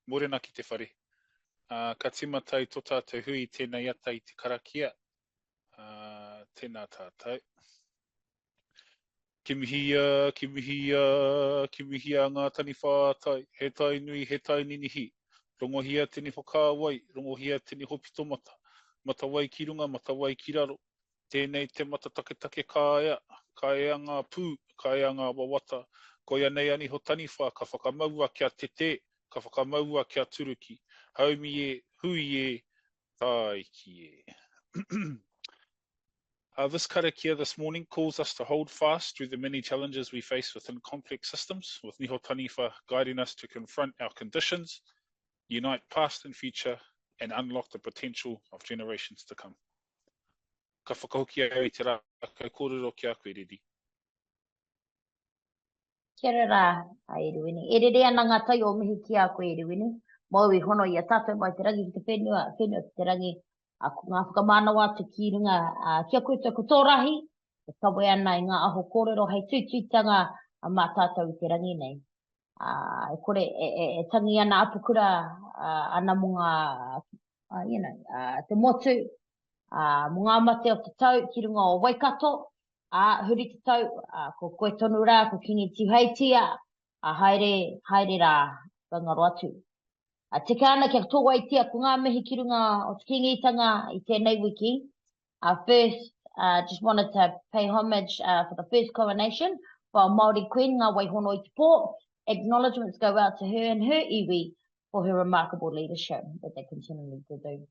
morena ki te whare. Ka tima tai tō tātou hui tēnei ata I te karakia. Tēnā tātou. Ki mihi ki mihi ngā tani whātai, he tai nui, he tai ninihi. Rongohia tini whakāwai, rongohia tini hopi tomata. Mata wai ki runga, mata wai ki raro. Tēnei te mata take kāia, kāia ngā pū, kāia ngā wawata. Ko ia nei Niho Taniwha, ka whakamaua kia te, ka whakamaua kia turuki. Haumi e, hui e, tai ki e. This karakia this morning calls us to hold fast through the many challenges we face within complex systems, with Niho Taniwha guiding us to confront our conditions, unite past and future, and unlock the potential of generations to come. Ka whakahoki au I te rā, Kaikōrero ki a koe Riri. Kia rā, Eruini. E rere ana ngā tai o mihi ki a koe Eruini. Mau I hono I a tātou mai te rangi ki te whenua ki te rangi ngā whakamānau atu ki runga kia koe tō kotorahi, e kawe ana I ngā aho kōrero hei tūtūtanga a mā tātou I te rangi nei. E kore, e tangi ana apukura ana mo ngā, te motu, mo ngā mate o te tau ki runga o Waikato, huri te tau, ko koe tonu rā, ko kingi tiuheitia, haere rā, wangaro atu. Te kāna kia tōwa I tia ko ngā mihi ki runga o te kingitanga I tēnei wiki. First, just wanted to pay homage for the first coronation for our Māori Queen, ngā waihono I te pō. Acknowledgements go out to her and her iwi for her remarkable leadership that they continually to do.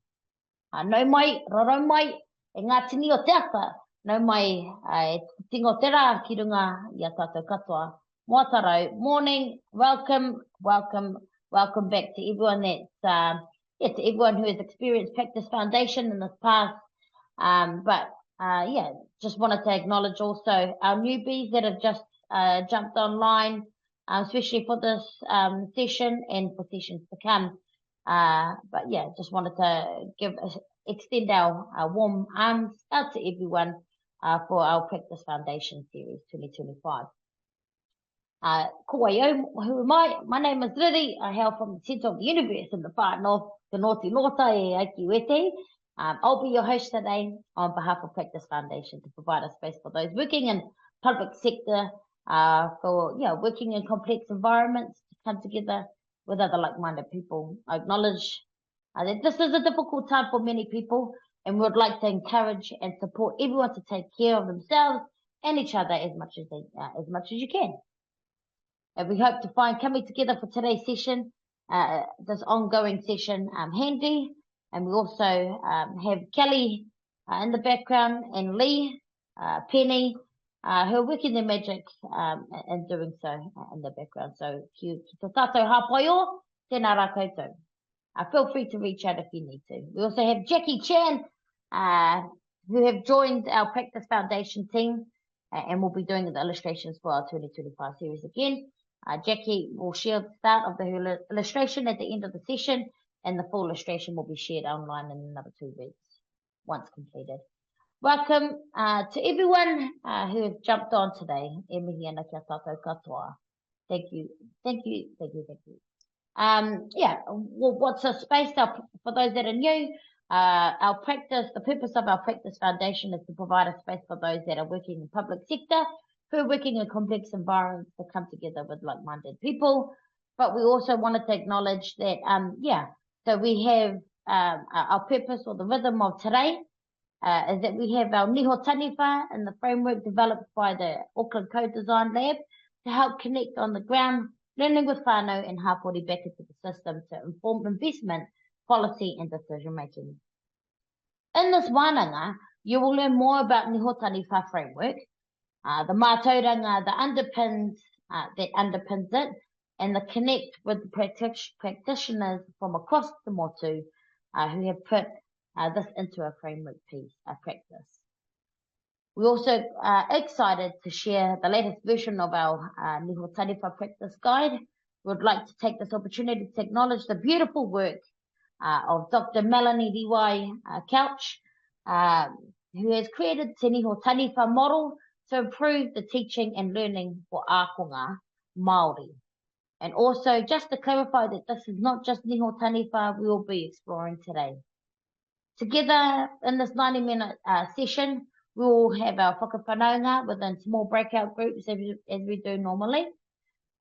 Nau mai, raro mai, e ngā tini o te ata, nau mai, e tingo te rā ki runga I a tātou katoa. Moatarau, morning, welcome back to everyone that's, to everyone who has experienced Practice Foundation in this past. Just wanted to acknowledge also our newbies that have just jumped online, especially for this session and for sessions to come. Just wanted to extend our warm arms out to everyone for our Practice Foundation Series 2025. Ko ai au, who am I? My name is Riri. I hail from the centre of the universe in the far north, the Norti Lota e Aiki Wete. I'll be your host today on behalf of Practice Foundation to provide a space for those working in public sector, working in complex environments to come together with other like-minded people. I acknowledge that this is a difficult time for many people, and we would like to encourage and support everyone to take care of themselves and each other as much as you can. And we hope to find coming together for today's session, this ongoing session, handy. And we also have Kelly in the background and Lee, Penny, who are working their magic and doing so in the background. So ki te tātou hāpoio, tēnā rā koutou. Feel free to reach out if you need to. We also have Jackie Chan, who have joined our Practice Foundation team and will be doing the illustrations for our 2025 series again. Jackie will share the start of the illustration at the end of the session, and the full illustration will be shared online in another 2 weeks once completed. Welcome to everyone who has jumped on today. E mihi ana kia tātou katoa. Thank you. What's a space? For those that are new, the purpose of our Practice Foundation is to provide a space for those that are working in public sector, who are working in complex environments to come together with like-minded people. But we also wanted to acknowledge that, so we have our purpose or the rhythm of today is that we have our Niho Taniwha in the framework developed by the Auckland Co-Design Lab to help connect on the ground, learning with whānau and hapori back into the system to inform investment, policy and decision making. In this wānanga, you will learn more about Niho Taniwha framework, the mātauranga, the underpins that underpins it, and the connect with the practitioners from across the motu who have put this into a framework piece, a practice. We're also excited to share the latest version of our Niho Taniwha practice guide. We would like to take this opportunity to acknowledge the beautiful work of Dr. Melanie Liwai Couch, who has created the Niho Taniwha model to improve the teaching and learning for ākonga Māori. And also, just to clarify that this is not just Niho Taniwha we will be exploring today. Together in this 90-minute session, we will have our whakapanaunga within small breakout groups as we do normally.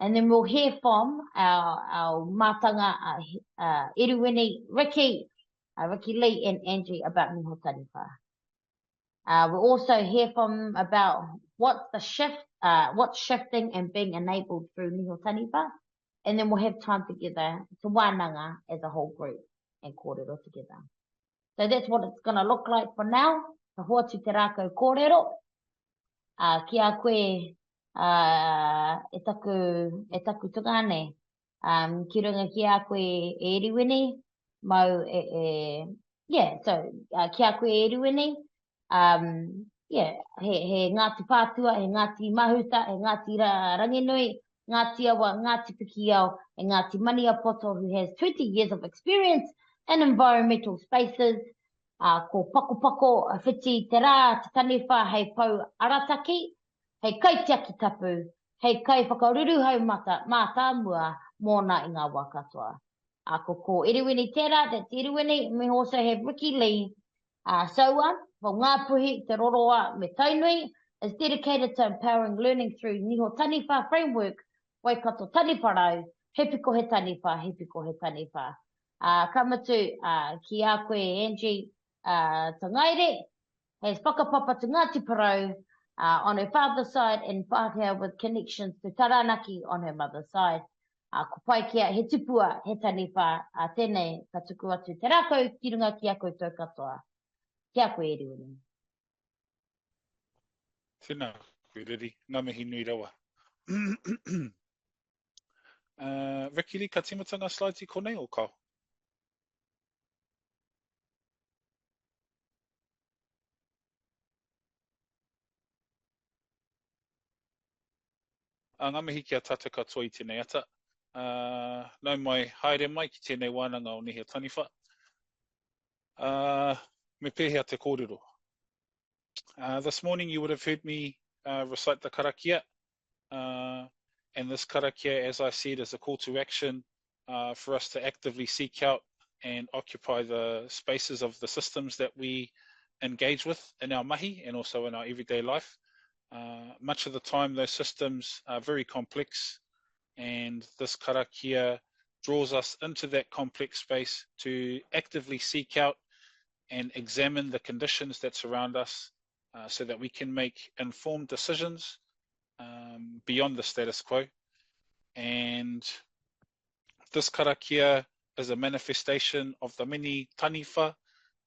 And then we'll hear from our mātanga, Eruini, Riki-Lee and Angie about Niho Taniwha. We'll also hear from about what's shifting and being enabled through Niho Taniwha. And then we'll have time together to wānanga as a whole group and kōrero together. So that's what it's going to look like for now. Ka hoatu te rākau kōrero. Ki a koe e taku tungane. Ki runga ki a koe e Eruini. So ki a koe e Eruini. He ngāti pātua, he ngāti mahuta, he ngāti ranginui, ngāti awa, ngāti pikiao, and ngāti maniapoto who has 20 years of experience in environmental spaces. Ko pako, whiti te rā, te taniwha, hei pau arataki, hei kaitiaki tapu, hei kai whakaruru hau mātāmua mōna I ngā wā katoa. Ko Eruini tērā, that's Eruini. We also have Riki-Lee, Saua, from Ngāpuhi, Te Roroa, me Tainui, is dedicated to empowering learning through Niho Taniwha framework, Waikato Taniwharau, Hepiko he Taniwha, Hepiko he Taniwha. Kamatu, ki a koe Angie Tangaere, has whakapapa to Ngāti Parau on her father's side and Pākehā with connections to Taranaki on her mother's side. Ko pai kia he tupua he Taniwha, tēnei ka tuku atu te rākau, ki runga ki a koe tō katoa. Kia koe Eruini. Tēnā koe riri, ngā mihi nui rawa. Riki-Lee, ka timatanga slides I konei o kau? Ngā mihi kia tata katoa I tēnei ata. Nau mai haere mai ki tēnei wānanga o Niho Taniwha. Me pēhea te kōrero. This morning you would have heard me recite the karakia. And this karakia, as I said, is a call to action for us to actively seek out and occupy the spaces of the systems that we engage with in our mahi and also in our everyday life. Much of the time those systems are very complex, and this karakia draws us into that complex space to actively seek out and examine the conditions that surround us so that we can make informed decisions beyond the status quo. And this karakia is a manifestation of the many taniwha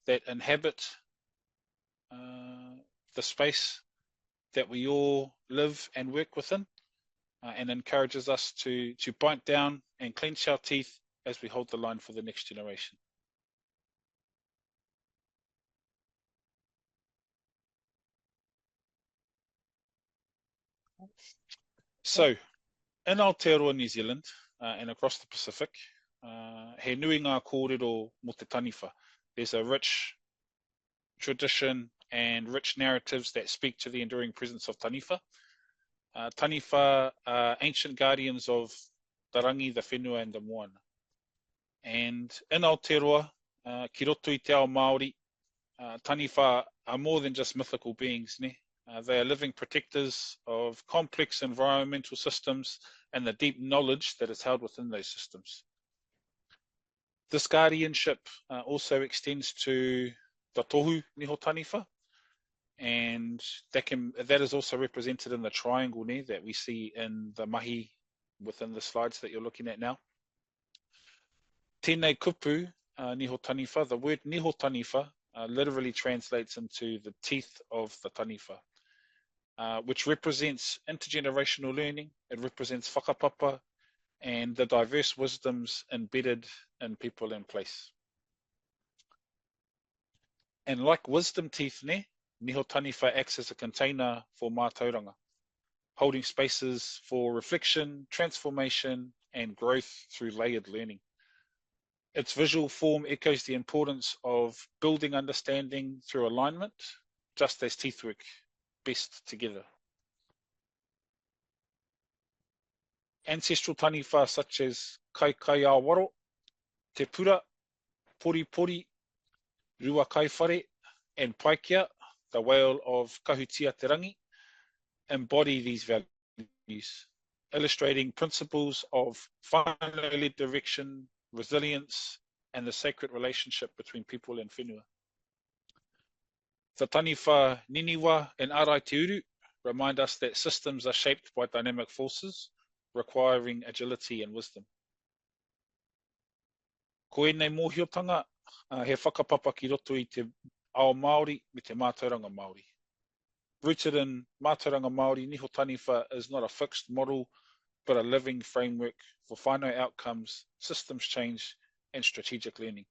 that inhabit the space that we all live and work within, and encourages us to bite down and clench our teeth as we hold the line for the next generation. So, in Aotearoa, New Zealand, and across the Pacific, he nui ngā kōrero mo te taniwha. There's a rich tradition and rich narratives that speak to the enduring presence of taniwha. Taniwha are ancient guardians of the rangi, the whenua, and the moana. And in Aotearoa, ki roto I te ao Māori, taniwha are more than just mythical beings, ne? They are living protectors of complex environmental systems and the deep knowledge that is held within those systems. This guardianship also extends to the tohu Niho Taniwha, and that is also represented in the triangle ne, that we see in the mahi within the slides that you're looking at now. Tēnei kupu Niho Taniwha, the word Niho Taniwha literally translates into the teeth of the taniwha, which represents intergenerational learning. It represents whakapapa and the diverse wisdoms embedded in people and place. And like wisdom teeth, Niho Taniwha acts as a container for mātauranga, holding spaces for reflection, transformation, and growth through layered learning. Its visual form echoes the importance of building understanding through alignment, just as teeth work best together. ancestral taniwha such as Kaikōrero, Te Pura, Pori Pori, Rua Kaiwhare, and Paikea, the whale of Kahutia Te Rangi, embody these values, illustrating principles of whānau-led direction, resilience, and the sacred relationship between people and whenua. The taniwha niniwa and arai te uru remind us that systems are shaped by dynamic forces, requiring agility and wisdom. Ko ēnei mōhiotanga, he whakapapa ki roto i te ao Māori me te mātauranga Māori. Rooted in mātauranga Māori, Niho Taniwha is not a fixed model, but a living framework for whānau outcomes, systems change, and strategic learning,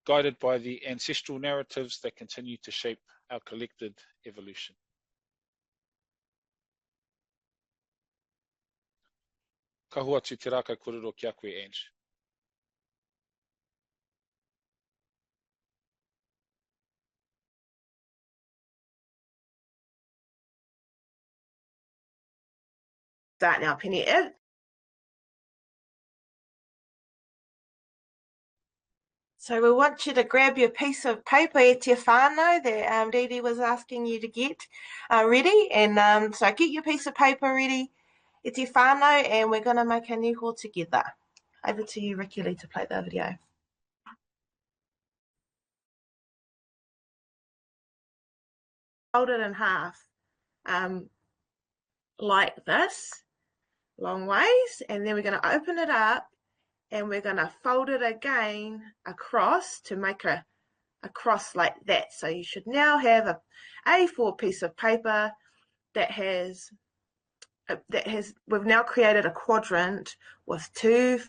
guided by the ancestral narratives that continue to shape our collected evolution. Ka hua atu te rā Kaikōrero ki a koe, Ange. Start now, Penny. So we want you to grab your piece of paper e te whānau that Dee was asking you to get ready. And so get your piece of paper ready e te whānau, and we're going to make a niho together. Over to you, Riki-Lee, to play the video. Fold it in half like this, long ways, and then we're going to open it up and we're going to fold it again across to make a cross like that. So you should now have a A4 piece of paper that has we've now created a quadrant with 2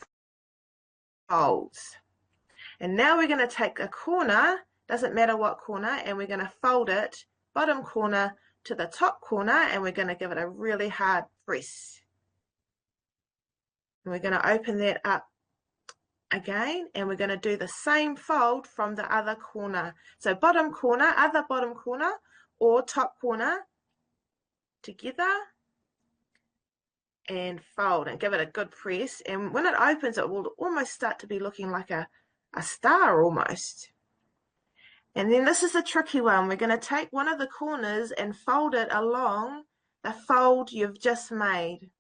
folds. And now we're going to take a corner, doesn't matter what corner, and we're going to fold it bottom corner to the top corner, and we're going to give it a really hard press. And we're going to open that up again, and we're going to do the same fold from the other corner. So bottom corner, other bottom corner, or top corner together, and fold, and give it a good press. And when it opens, it will almost start to be looking like a star almost. And then this is the tricky one. We're going to take one of the corners and fold it along the fold you've just made.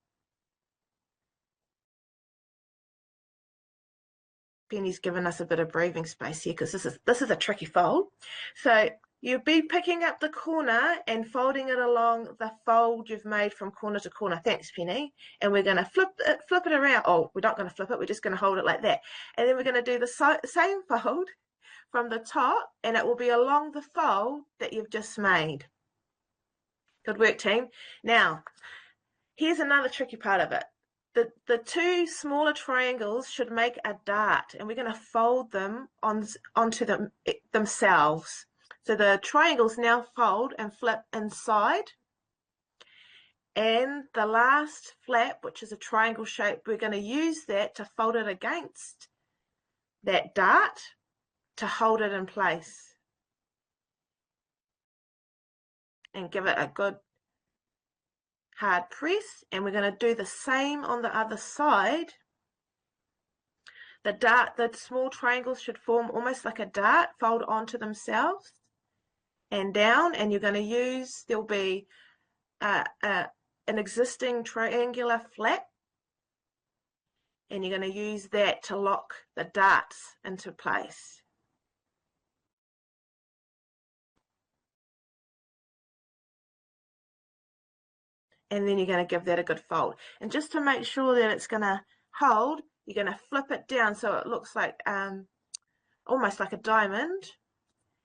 Penny's given us a bit of breathing space here because this is a tricky fold. So you'll be picking up the corner and folding it along the fold you've made from corner to corner. Thanks, Penny. And we're going to flip it around. Oh, we're not going to flip it. We're just going to hold it like that. And then we're going to do the same fold from the top, and it will be along the fold that you've just made. Good work, team. Now, here's another tricky part of it. The 2 smaller triangles should make a dart, and we're going to fold them onto themselves. So the triangles now fold and flip inside. And the last flap, which is a triangle shape, we're going to use that to fold it against that dart to hold it in place. And give it a good hard press, and we're going to do the same on the other side. The small triangles should form almost like a dart, fold onto themselves and down, and you're going to use, there'll be an existing triangular flap, and you're going to use that to lock the darts into place. And then you're going to give that a good fold. And just to make sure that it's going to hold, you're going to flip it down so it looks like almost like a diamond,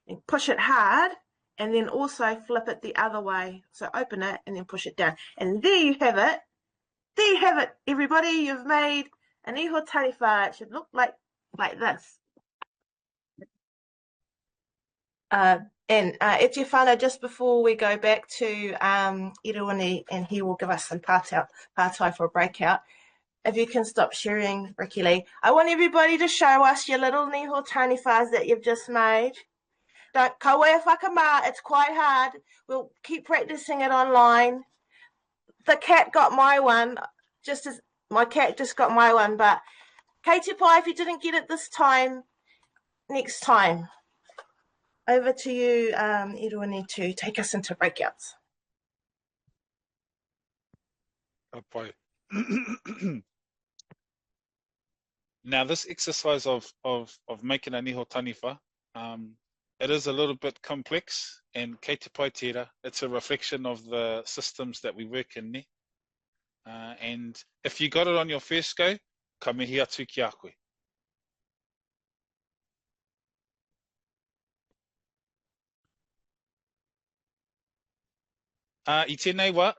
and push it hard, and then also flip it the other way. So open it and then push it down. And there you have it. There you have it, everybody. You've made a Niho Taniwha. It should look like this. And e te whānau, just before we go back to Eruini, and he will give us some pātai for a breakout, if you can stop sharing, Riki-Lee. I want everybody to show us your little Niho Taniwhas that you've just made. Don't kawe whakamā, it's quite hard. We'll keep practicing it online. The cat got my one, just as my cat just got my one, but kei te pai, if you didn't get it this time, next time. Over to you, Eruini, to take us into breakouts. Now, this exercise of making a Niho Taniwha, it is a little bit complex, and kei te pai tērā, it's a reflection of the systems that we work in, ne? And if you got it on your first go, ka mihi atu ki a koe. I tēnei wā,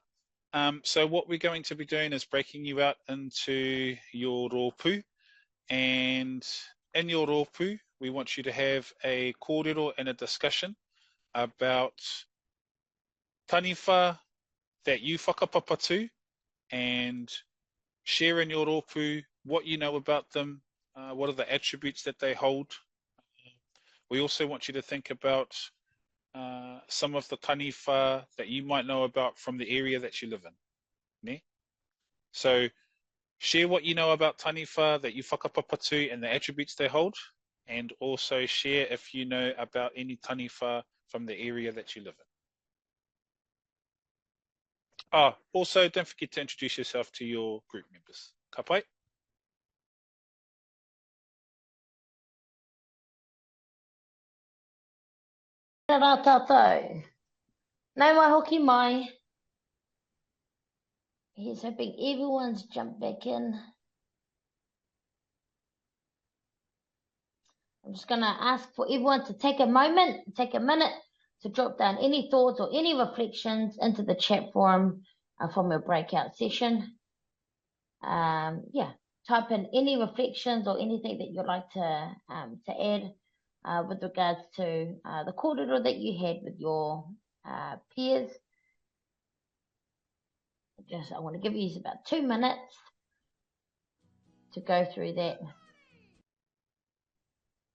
so what we're going to be doing is breaking you out into your rōpū, and in your rōpū, we want you to have a kōrero and a discussion about taniwha that you whakapapa to, and share in your rōpū what you know about them, what are the attributes that they hold. We also want you to think about some of the taniwha that you might know about from the area that you live in. Ne? So share what you know about taniwha that you whakapapa to and the attributes they hold, and also share if you know about any taniwha from the area that you live in. Also, don't forget to introduce yourself to your group members. Ka pai. Tērā tātou. Nau mai hoki mai. Here's hoping everyone's jumped back in. I'm just going to ask for everyone to take a moment, take a minute to drop down any thoughts or any reflections into the chat forum from your breakout session. Type in any reflections or anything that you'd like to add with regards to the kōrero that you had with your peers. I want to give you about 2 minutes to go through that.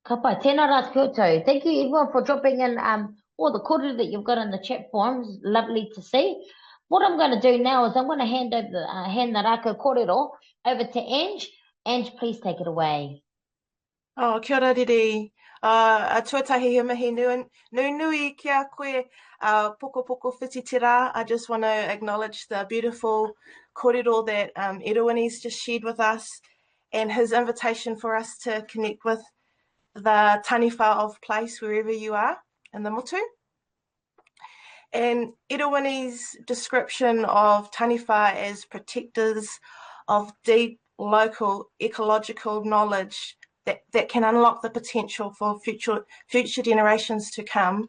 Ka pai, tēnā rā koutou. Thank you everyone for dropping in all the kōrero that you've got in the chat forums. Lovely to see. What I'm going to do now is I'm going to hand the rākau kōrero over to Ange. Ange, please take it away. Oh, kia ora riri. A tuatahi he mihi nui ki a koe, poko poko whiti te rā. I just want to acknowledge the beautiful kōrero that Eruini's just shared with us, and his invitation for us to connect with the taniwha of place wherever you are in the motu. And Eruini's description of taniwha as protectors of deep local ecological knowledge that can unlock the potential for future generations to come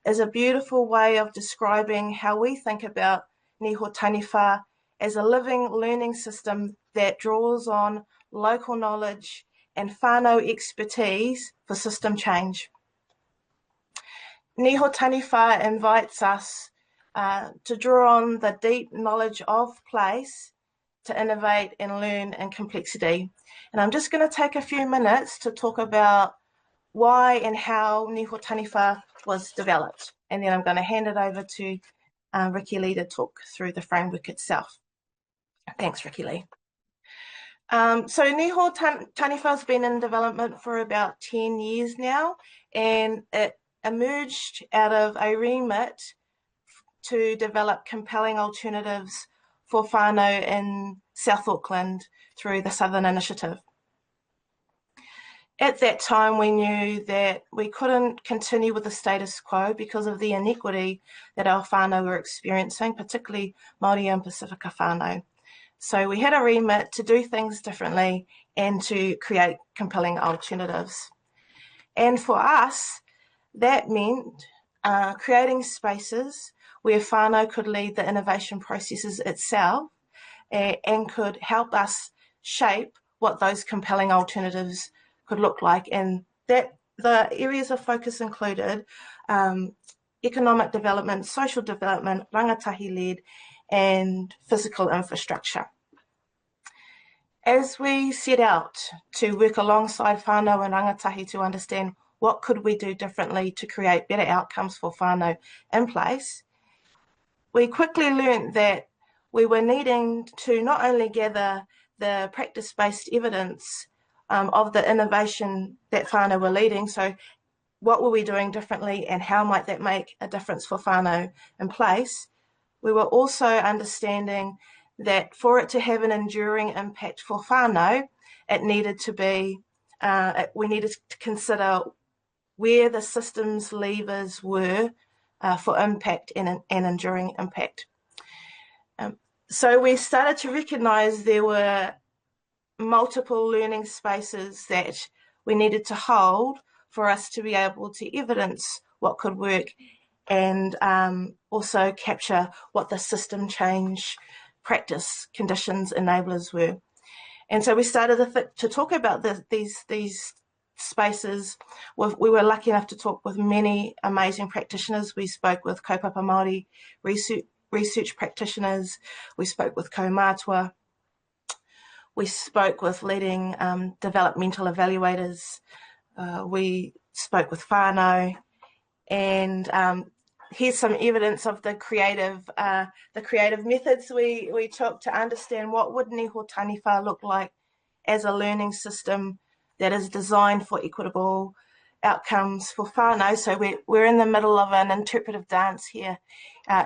is a beautiful way of describing how we think about Niho Taniwha as a living learning system that draws on local knowledge and whānau expertise for system change. Niho Taniwha invites us to draw on the deep knowledge of place to innovate and learn in complexity. And I'm just going to take a few minutes to talk about why and how Niho Taniwha was developed. And then I'm going to hand it over to Riki-Lee to talk through the framework itself. Thanks, Riki-Lee. So Niho Taniwha has been in development for about 10 years now, and it emerged out of a remit to develop compelling alternatives for whānau in South Auckland through the Southern Initiative. At that time, we knew that we couldn't continue with the status quo because of the inequity that our whānau were experiencing, particularly Māori and Pacifica whānau. So we had a remit to do things differently and to create compelling alternatives. And for us, that meant creating spaces where whānau could lead the innovation processes itself and could help us shape what those compelling alternatives could look like. And that the areas of focus included economic development, social development, rangatahi-led, and physical infrastructure. As we set out to work alongside whānau and rangatahi to understand what could we do differently to create better outcomes for whānau in place, we quickly learned that we were needing to not only gather the practice-based evidence of the innovation that whānau were leading. So what were we doing differently and how might that make a difference for whānau in place? We were also understanding that for it to have an enduring impact for whānau, it needed to be, we needed to consider where the system's levers were for impact and enduring impact. So we started to recognise there were multiple learning spaces that we needed to hold for us to be able to evidence what could work and also capture what the system change practice conditions enablers were. And so we started to talk about these spaces. We were lucky enough to talk with many amazing practitioners. We spoke with kaupapa Māori research practitioners, we spoke with kaumātua, we spoke with leading developmental evaluators, we spoke with whānau, and here's some evidence of the creative methods we took to understand what would Niho Taniwha look like as a learning system that is designed for equitable outcomes for whānau. So we're in the middle of an interpretive dance here,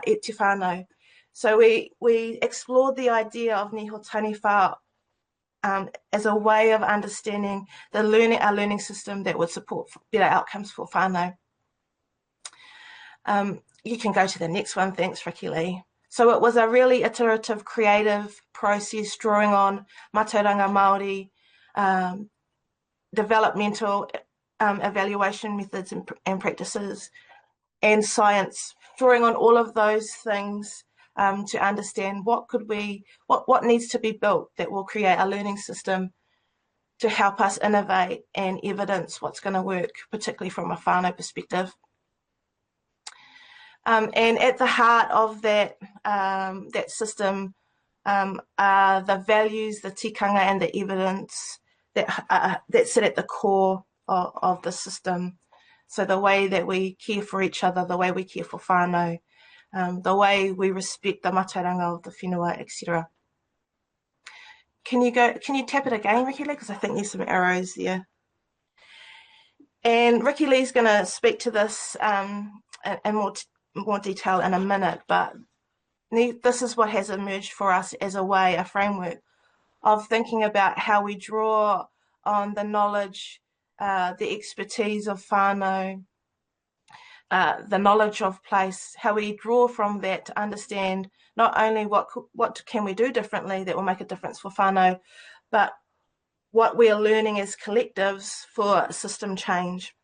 e te whānau. So we explored the idea of Niho Taniwha as a way of understanding a learning system that would support better outcomes for whānau. You can go to the next one, thanks Riki-Lee. So it was a really iterative, creative process drawing on mātauranga Māori, developmental evaluation methods and practices, and science, drawing on all of those things to understand what needs to be built that will create a learning system to help us innovate and evidence what's going to work, particularly from a whānau perspective. And at the heart of that system are the values, the tikanga, and the evidence that sit at the core of the system. So the way that we care for each other, the way we care for whānau, the way we respect the mātauranga of the whenua, etc. Can you tap it again, Riki-Lee? Because I think there's some arrows there. And Riki-Lee's going to speak to this in more detail in a minute, but this is what has emerged for us as a framework of thinking about how we draw on the knowledge, the expertise of whānau, the knowledge of place, how we draw from that to understand not only what can we do differently that will make a difference for whānau, but what we are learning as collectives for system change.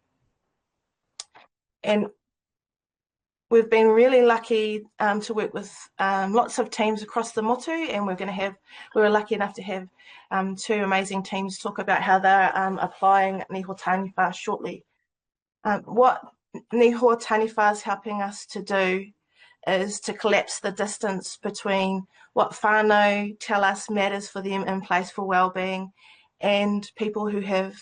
And we've been really lucky to work with lots of teams across the motu, and we were lucky enough to have two amazing teams talk about how they're applying Niho Taniwha shortly. What Niho Taniwha is helping us to do is to collapse the distance between what whānau tell us matters for them in place for wellbeing and people who have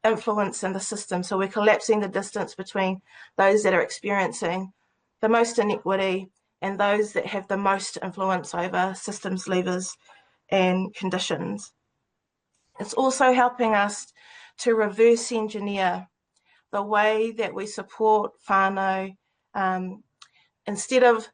influence in the system. So we're collapsing the distance between those that are experiencing the most inequity and those that have the most influence over systems levers and conditions. It's also helping us to reverse engineer the way that we support whānau. Instead of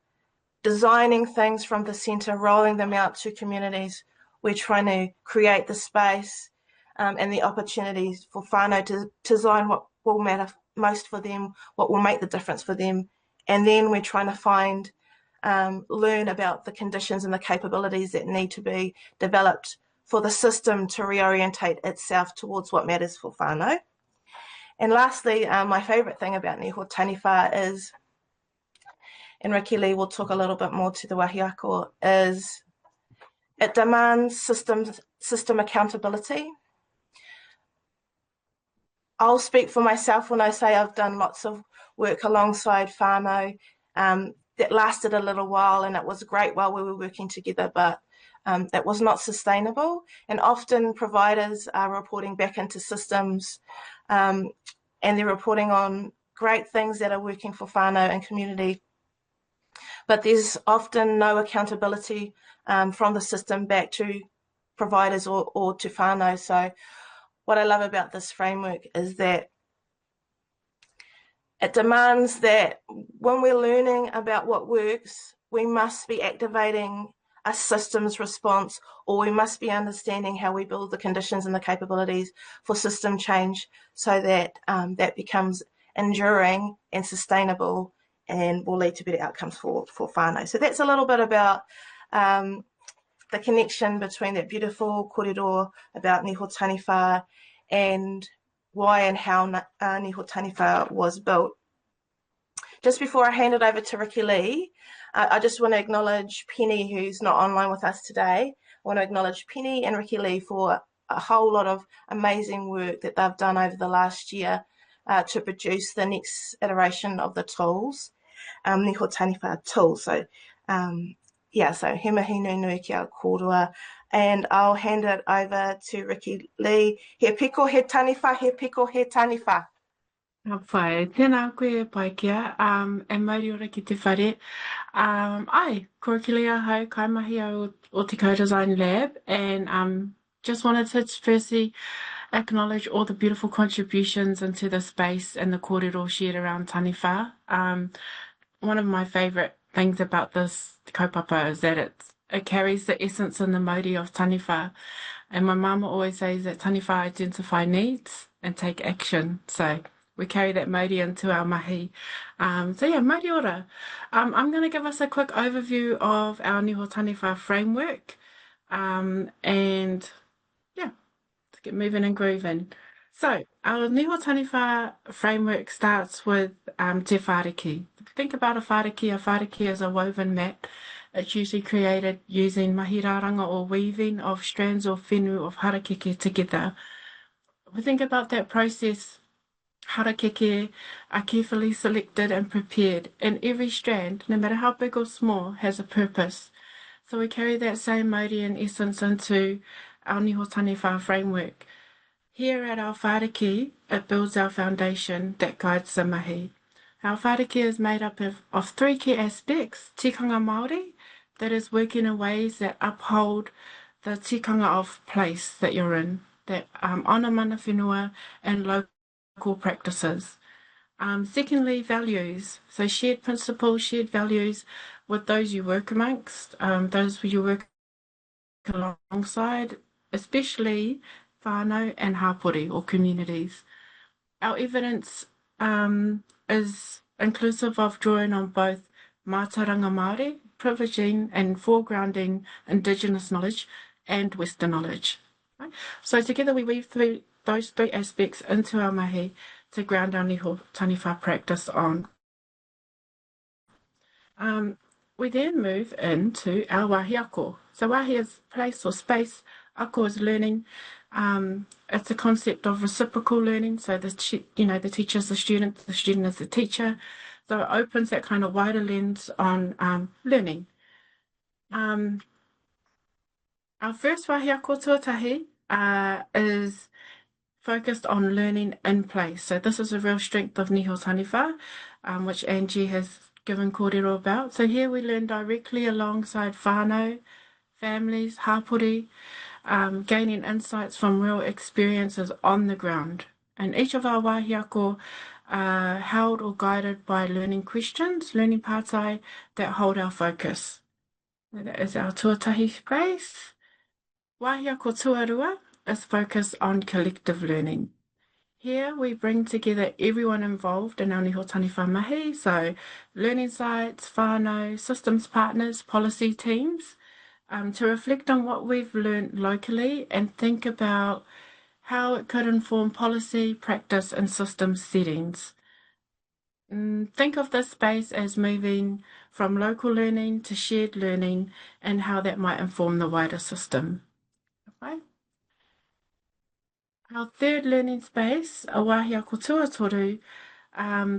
designing things from the centre, rolling them out to communities, we're trying to create the space and the opportunities for whānau to design what will matter most for them, what will make the difference for them. And then we're trying to learn about the conditions and the capabilities that need to be developed for the system to reorientate itself towards what matters for whānau. And lastly, my favourite thing about Niho Taniwha is, and Riki-Lee will talk a little bit more to the wahiako, is it demands system accountability. I'll speak for myself when I say I've done lots of work alongside whānau that lasted a little while, and it was great while we were working together, but it was not sustainable. And often providers are reporting back into systems and they're reporting on great things that are working for whānau and community, but there's often no accountability from the system back to providers or to whānau. So what I love about this framework is that it demands that when we're learning about what works, we must be activating a systems response, or we must be understanding how we build the conditions and the capabilities for system change so that that becomes enduring and sustainable and will lead to better outcomes for whānau. So that's a little bit about the connection between that beautiful kōrero about Niho Taniwha and why and how Niho Taniwha was built. Just before I hand it over to Riki-Lee, I just want to acknowledge Penny, who's not online with us today. I want to acknowledge Penny and Riki-Lee for a whole lot of amazing work that they've done over the last year to produce the next iteration of the tools, Niho Taniwha tools. So, yeah, so he mihi nui kia kōrua. And I'll hand it over to Riki-Lee. He piko he taniwha, he piko he taniwha. Whai, tēnā koe Paikia, e mauri ora ki te whare. Ai, ko Riki-Lee ahau, kaimahi au o te Co-Design Lab, and just wanted to firstly acknowledge all the beautiful contributions into the space and the kōrero shared around Taniwha. One of my favourite things about this kaupapa is that it carries the essence and the mauri of Taniwha. And my mama always says that Taniwha identify needs and take action. So we carry that mauri into our mahi. So yeah, mauri ora. I'm going to give us a quick overview of our Niho Taniwha framework. And yeah, let's get moving and grooving. So our Niho Taniwha framework starts with te whāriki. If you think about a whāriki is a woven mat. It's usually created using mahiraranga or weaving of strands or whenu of harakeke together. If we think about that process, harakeke are carefully selected and prepared, and every strand, no matter how big or small, has a purpose. So we carry that same mauri and essence into our Niho Taniwha framework. Here at our whāriki, it builds our foundation that guides the mahi. Our whāriki is made up of three key aspects: tikanga Māori, that is working in ways that uphold the tikanga of place that you're in, that honour mana whenua and local practices. Secondly, values, so shared principles, shared values with those you work amongst, those who you work alongside, especially whānau and hapori or communities. Our evidence is inclusive of drawing on both mātauranga Māori, privileging and foregrounding Indigenous knowledge and Western knowledge. Right? So together we weave through those three aspects into our mahi to ground our Niho Taniwha practice on. We then move into our wahi ako. So wahi is place or space, ako is learning. It's a concept of reciprocal learning. So the teacher is the student is the teacher. So it opens that kind of wider lens on learning. Our first wahi ako tuatahi is focused on learning in place. So this is a real strength of Niho Taniwha, which Angie has given kōrero about. So here we learn directly alongside whānau, families, hapori, gaining insights from real experiences on the ground. And each of our wahi ako are held or guided by learning questions, learning pātai that hold our focus. And that is our tuatahi space. Wahi ako tuarua is focused on collective learning. Here we bring together everyone involved in our Niho Taniwha mahi, so learning sites, whānau, systems partners, policy teams, to reflect on what we've learned locally and think about how it could inform policy, practice and systems settings. Think of this space as moving from local learning to shared learning and how that might inform the wider system. Okay. Our third learning space, a wahi ako tuatoru,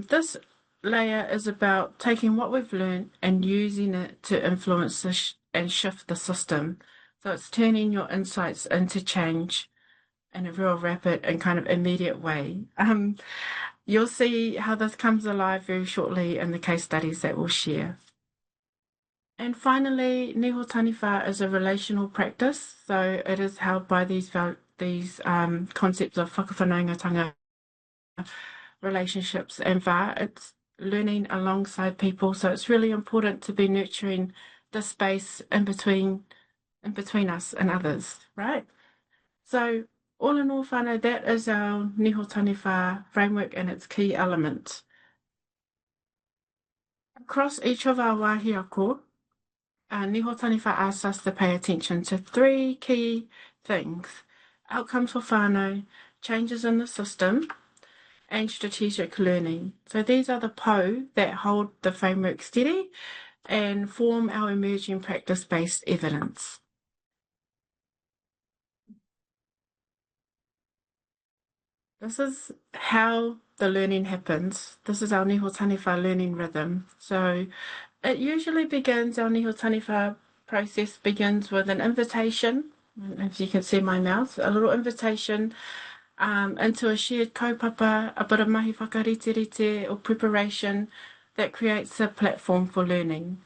this layer is about taking what we've learned and using it to influence and shift the system. So it's turning your insights into change in a real rapid and kind of immediate way. You'll see how this comes alive very shortly in the case studies that we'll share. And finally, Niho Taniwha is a relational practice, so it is held by these concepts of whakawhanaungatanga, relationships, and whā. It's learning alongside people, so it's really important to be nurturing the space in between us and others, right? So all in all, whānau, that is our Niho Taniwha framework and its key elements. Across each of our wāhiako, Niho Taniwha asks us to pay attention to 3 key things: outcomes for whānau, changes in the system, and strategic learning. So these are the po that hold the framework steady and form our emerging practice-based evidence. This is how the learning happens. This is our Niho Taniwha learning rhythm. So it usually begins, our Niho Taniwha process begins with an invitation. If you can see my mouth, a little invitation into a shared kaupapa, a bit of mahi whakarite or preparation that creates a platform for learning.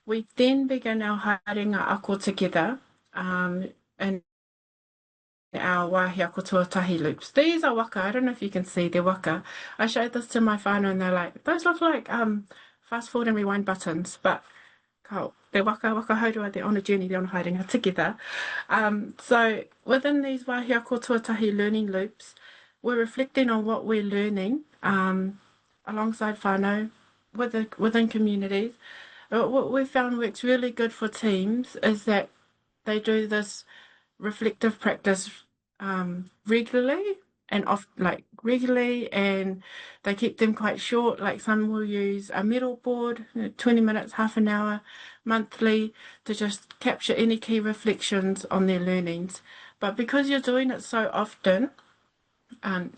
We then begin our haringa ako together and our wāhiako tuatahi loops. These are waka. I don't know if you can see, they're waka. I showed this to my whānau and they're like, those look like fast forward and rewind buttons, but they're waka haurua, they're on a journey, they're on haringa together. So within these wāhiako tuatahi learning loops, we're reflecting on what we're learning alongside whānau, within communities. What we've found works really good for teams is that they do this reflective practice regularly and regularly, and they keep them quite short. Like some will use a medal board, 20 minutes, half an hour, monthly, to just capture any key reflections on their learnings. But because you're doing it so often,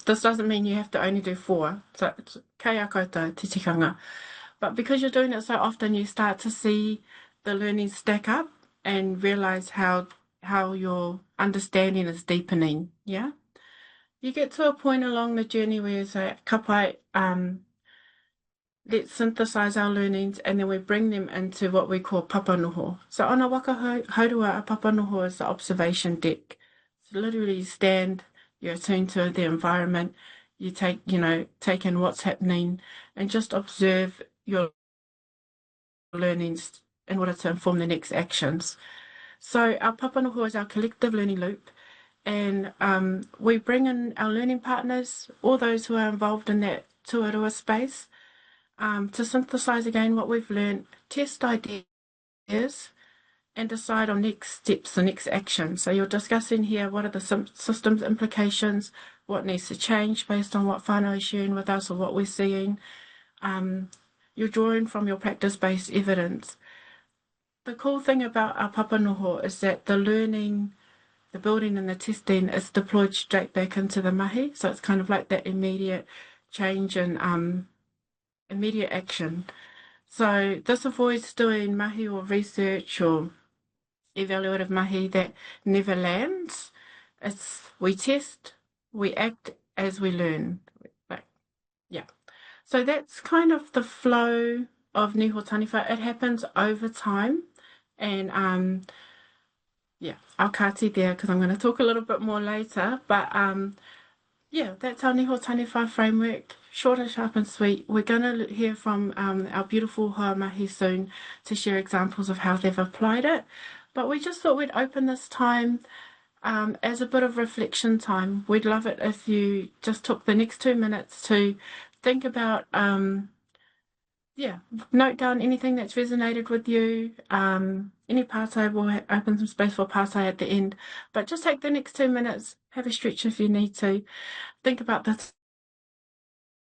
this doesn't mean you have to only do 4. So it's kei a koutou te tikanga. But because you're doing it so often, you start to see the learning stack up and realize how your understanding is deepening, yeah? You get to a point along the journey where you say, kapai, let's synthesize our learnings, and then we bring them into what we call papanoho. So on a waka haurua, a papanoho is the observation deck. So literally you stand, you're attuned to the environment, you take in what's happening, and just observe your learnings in order to inform the next actions. So our papanoho is our collective learning loop, and we bring in our learning partners, all those who are involved in that tuarua space, to synthesize again what we've learned, test ideas, and decide on next steps, the next action. So you're discussing here what are the systems implications, what needs to change based on what whānau is sharing with us or what we're seeing. You're drawing from your practice-based evidence. The cool thing about our papanoho is that the learning, the building and the testing is deployed straight back into the mahi. So it's kind of like that immediate change and immediate action. So this avoids doing mahi or research or evaluative mahi that never lands. We test, we act as we learn. Yeah. So that's kind of the flow of Niho Taniwha. It happens over time. And yeah, I'll kati there because I'm going to talk a little bit more later. But yeah, that's our Niho Taniwha framework. Short and sharp and sweet. We're going to hear from our beautiful hoa mahi soon to share examples of how they've applied it. But we just thought we'd open this time as a bit of reflection time. We'd love it if you just took the next 2 minutes to think about, note down anything that's resonated with you. Any partai, we'll open some space for partai at the end. But just take the next 2 minutes, have a stretch if you need to. Think about the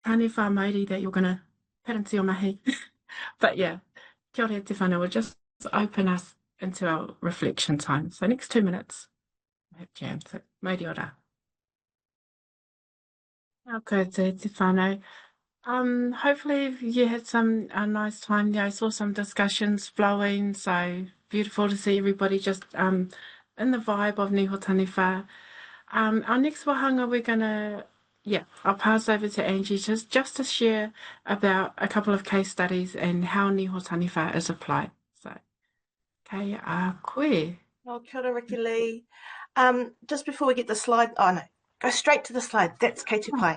taniwha mauri that you're going to put into your mahi. But yeah, kia ora te whānau, we'll just open us into our reflection time. So next 2 minutes. Jam, so mauri ora. Okay, te whānau. Hopefully you had a nice time there. I saw some discussions flowing, so beautiful to see everybody just in the vibe of Niho Taniwha. Our next wahanga, we're gonna, I'll pass over to Angie just to share about a couple of case studies and how Niho Taniwha is applied. So Kei a koe. Oh, kia ora, Riki-Lee. Just before we get the slide, oh no, go straight to the slide. That's Kei te pai.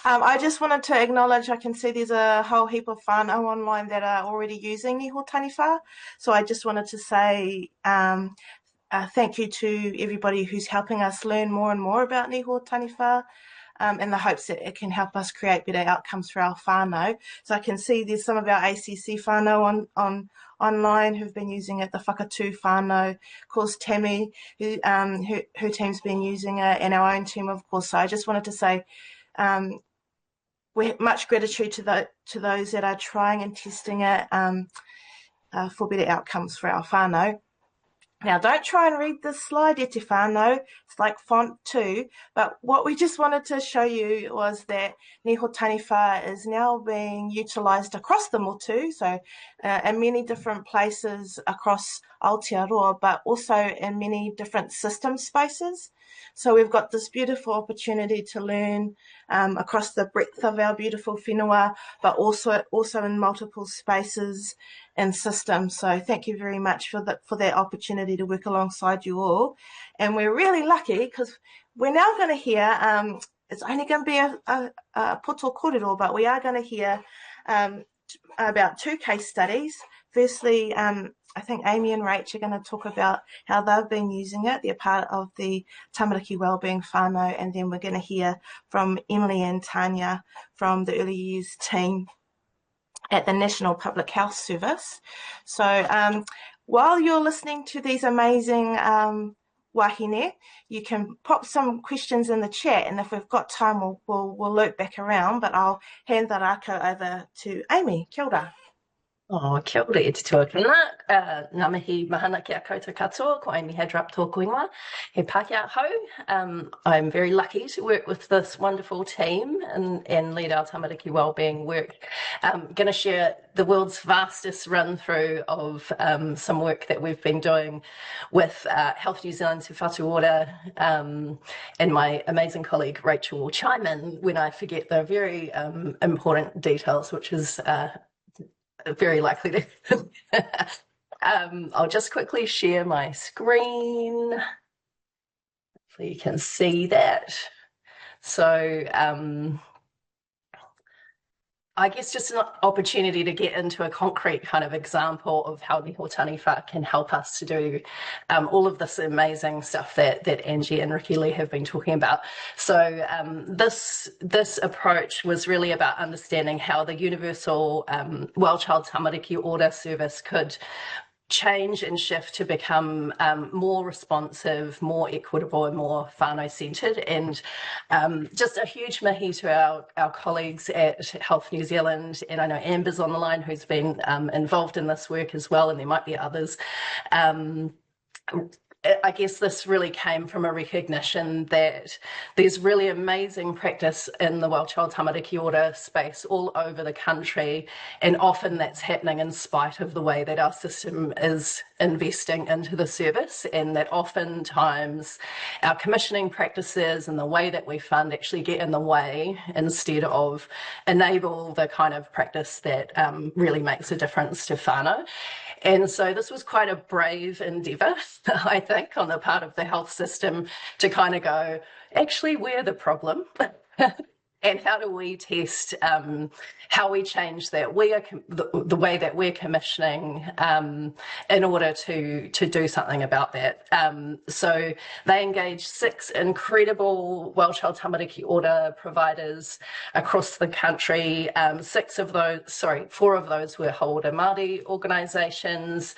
I just wanted to acknowledge, I can see there's a whole heap of whānau online that are already using Niho Taniwha. So I just wanted to say thank you to everybody who's helping us learn more and more about Niho Taniwha. In the hopes that it can help us create better outcomes for our whānau. So I can see there's some of our ACC whānau online who've been using it, the Whakatu whānau, of course Tammy, who her team's been using it, and our own team, of course. So I just wanted to say much gratitude to those that are trying and testing it for better outcomes for our whānau. Now, don't try and read this slide, e te whānau. It's like font 2. But what we just wanted to show you was that Niho Taniwha is now being utilised across the motu, so in many different places across Aotearoa, but also in many different system spaces. So we've got this beautiful opportunity to learn across the breadth of our beautiful whenua, but also in multiple spaces and systems. So thank you very much for that opportunity to work alongside you all. And we're really lucky because we're now going to hear, it's only going to be a poto kōrero, but we are going to hear about 2 case studies. Firstly, I think Amy and Rach are going to talk about how they've been using it. They're part of the Tamariki Wellbeing whānau, and then we're going to hear from Emily and Tanya from the early years team at the National Public Health Service. So while you're listening to these amazing wahine, you can pop some questions in the chat, and if we've got time, we'll loop back around, but I'll hand the rākau over to Amy. Kia ora. Oh, kia ora e te tuakina. Ngā mihi mahana ki a koutou katoa, ko Amy Hadrap tōku ingoa. He Pākehā hau. I'm very lucky to work with this wonderful team and lead our Tamariki Wellbeing work. I'm going to share the world's vastest run through of some work that we've been doing with Health New Zealand Te Whatu Ora, and my amazing colleague Rachel will chime in when I forget the very important details, which is very likely to. I'll just quickly share my screen so you can see that. So I guess just an opportunity to get into a concrete kind of example of how Niho Taniwha can help us to do all of this amazing stuff that Angie and Riki-Lee have been talking about. So this approach was really about understanding how the universal Well Child Tamariki Order service could change and shift to become more responsive, more equitable, and more whānau-centred. And just a huge mihi to our colleagues at Health New Zealand, and I know Amber's on the line who's been involved in this work as well, and there might be others. I guess this really came from a recognition that there's really amazing practice in the Well Child Tamariki Order space all over the country, and often that's happening in spite of the way that our system is investing into the service, and that oftentimes our commissioning practices and the way that we fund actually get in the way instead of enable the kind of practice that really makes a difference to whānau. And so this was quite a brave endeavour, I think, on the part of the health system to kind of go, actually, we're the problem. And how do we test how we change that the way that we're commissioning in order to do something about that? So they engaged 6 incredible Well Child Tamariki Order providers across the country. 4 of those were Haora Māori organisations,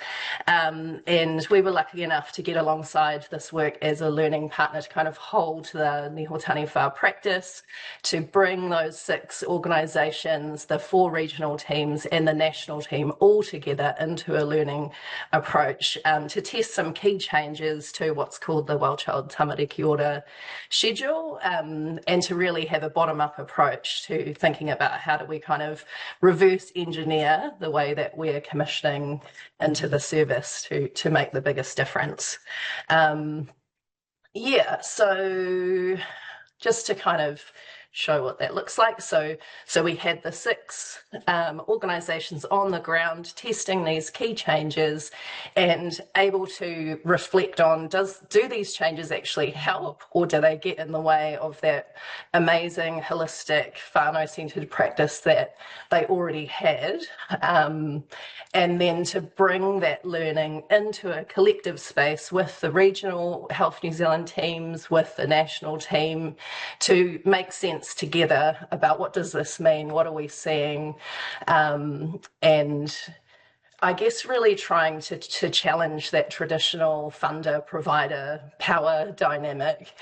and we were lucky enough to get alongside this work as a learning partner to kind of hold the Niho Taniwha practice, to bring those 6 organisations, the 4 regional teams and the national team all together into a learning approach to test some key changes to what's called the Well Child Tamariki Order schedule, and to really have a bottom-up approach to thinking about how do we kind of reverse engineer the way that we're commissioning into the service to make the biggest difference. So just to kind of show what that looks like. So we had the 6 organisations on the ground testing these key changes and able to reflect on, do these changes actually help, or do they get in the way of that amazing, holistic, whānau-centred practice that they already had? And then to bring that learning into a collective space with the regional Health New Zealand teams, with the national team, to make sense together about what does this mean, what are we seeing, and I guess really trying to challenge that traditional funder-provider power dynamic,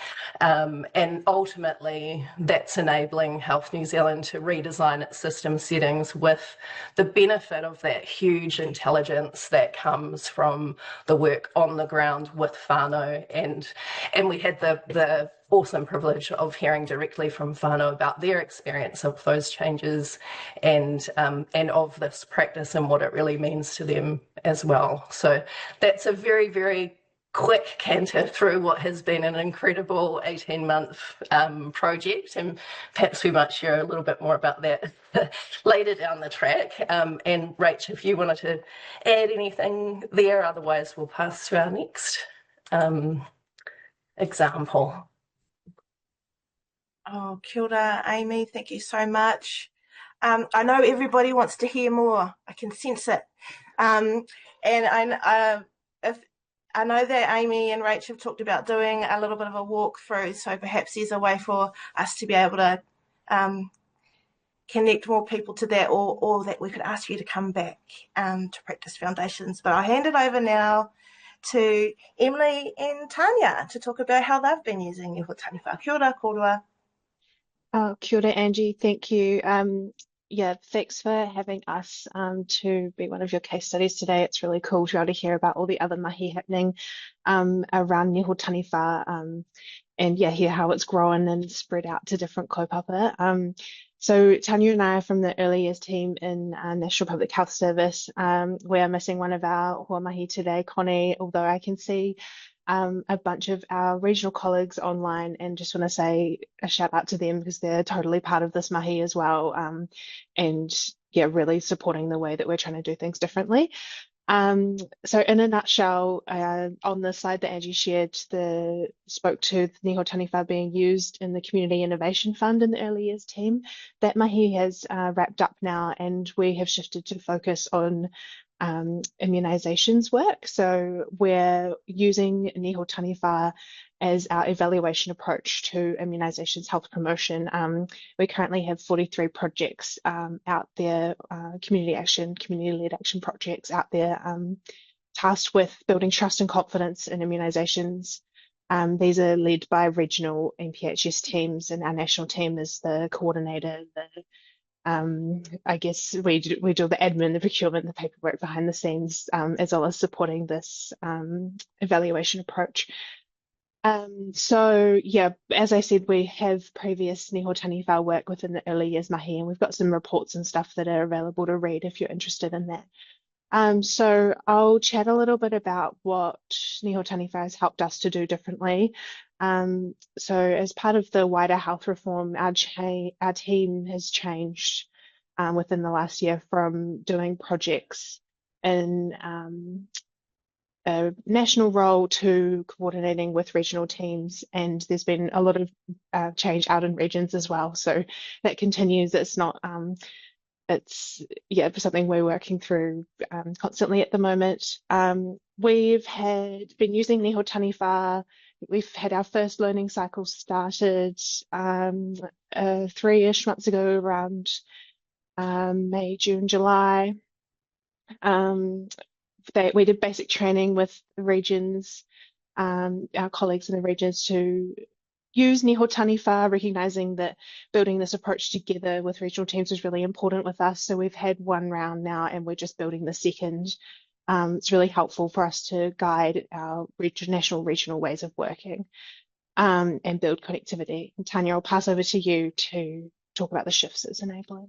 and ultimately that's enabling Health New Zealand to redesign its system settings with the benefit of that huge intelligence that comes from the work on the ground with whānau, and we had the awesome privilege of hearing directly from whānau about their experience of those changes and of this practice and what it really means to them as well. So that's a very, very quick canter through what has been an incredible 18-month project, and perhaps we might share a little bit more about that later down the track. And Rach, if you wanted to add anything there, otherwise we'll pass to our next example. Oh, kia ora, Amy. Thank you so much. I know everybody wants to hear more. I can sense it. And I know that Amy and Rach have talked about doing a little bit of a walkthrough, so perhaps there's a way for us to be able to connect more people to that, or that we could ask you to come back to Practice Foundations. But I'll hand it over now to Emily and Tanya to talk about how they've been using Niho Taniwha. Kia ora, kōrero. Oh, kia ora, Angie. Thank you. Yeah, thanks for having us to be one of your case studies today. It's really cool to be able to hear about all the other mahi happening around Niho Taniwha, and yeah, hear how it's grown and spread out to different kaupapa. So Tanya and I are from the early years team in National Public Health Service. We are missing one of our huamahi today, Connie, although I can see a bunch of our regional colleagues online, and just want to say a shout out to them because they're totally part of this mahi as well, and yeah, really supporting the way that we're trying to do things differently. So in a nutshell, on the slide that Angie shared, spoke to the Niho Taniwha being used in the Community Innovation Fund in the early years team. That mahi has wrapped up now, and we have shifted to focus on immunisations work. So we're using Niho Taniwha as our evaluation approach to immunisations health promotion. We currently have 43 projects out there, community-led action projects out there, tasked with building trust and confidence in immunisations. These are led by regional NPHS teams, and our national team is the coordinator, I guess we do the admin, the procurement, the paperwork behind the scenes, as well as supporting this evaluation approach. So yeah, as I said, we have previous Niho Taniwha work within the early years mahi, and we've got some reports and stuff that are available to read if you're interested in that. So I'll chat a little bit about what Niho Taniwha has helped us to do differently. So as part of the wider health reform, our team has changed within the last year from doing projects in a national role to coordinating with regional teams, and there's been a lot of change out in regions as well. So that continues. It's not it's something we're working through constantly at the moment. We've been using Niho Taniwha. We've had our first learning cycle started 3-ish months ago, around May, June, July. We did basic training with the regions, our colleagues in the regions, to use Niho Taniwha, recognising that building this approach together with regional teams was really important with us. So we've had one round now, and we're just building the second. It's really helpful for us to guide our national regional ways of working and build connectivity. And Tanya, I'll pass over to you to talk about the shifts it's enabling.